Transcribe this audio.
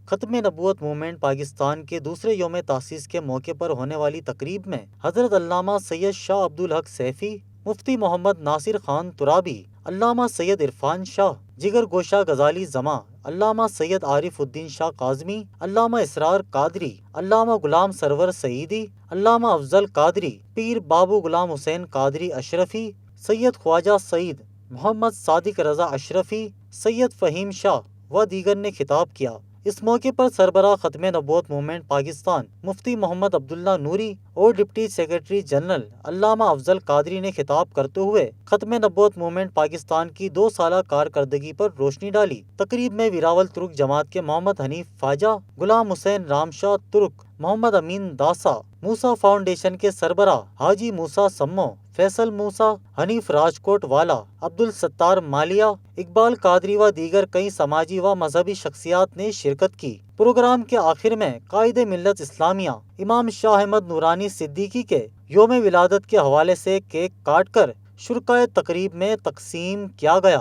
ختم نبوت موومنٹ پاکستان کے دوسرے یوم تاسیس کے موقع پر ہونے والی تقریب میں حضرت علامہ سید شاہ عبدالحق سیفی، مفتی محمد ناصر خان ترابی، علامہ سید عرفان شاہ، جگر گوشہ غزالی زماں، علامہ سید عارف الدین شاہ کاظمی، علامہ اسرار قادری، علامہ غلام سرور سعیدی، علامہ افضل قادری، پیر بابو غلام حسین قادری اشرفی، سید خواجہ سعید محمد صادق رضا اشرفی، سید فہیم شاہ و دیگر نے خطاب کیا۔ اس موقع پر سربراہ ختم نبوت موومنٹ پاکستان مفتی محمد عبداللہ نوری اور ڈپٹی سیکرٹری جنرل علامہ افضل قادری نے خطاب کرتے ہوئے ختم نبوت موومنٹ پاکستان کی 2 سالہ کارکردگی پر روشنی ڈالی۔ تقریب میں ویراول ترک جماعت کے محمد حنیف خواجہ، غلام حسین رام شاہ ترک، محمد امین داسا، موسیٰ فاؤنڈیشن کے سربراہ حاجی موسیٰ سمو، فیصل موسیٰ، حنیف راجکوٹ والا، عبدالستار مالیہ، اقبال قادری و دیگر کئی سماجی و مذہبی شخصیات نے شرکت کی۔ پروگرام کے آخر میں قائد ملت اسلامیہ امام شاہ احمد نورانی صدیقی کے یوم ولادت کے حوالے سے کیک کاٹ کر شرکائے تقریب میں تقسیم کیا گیا۔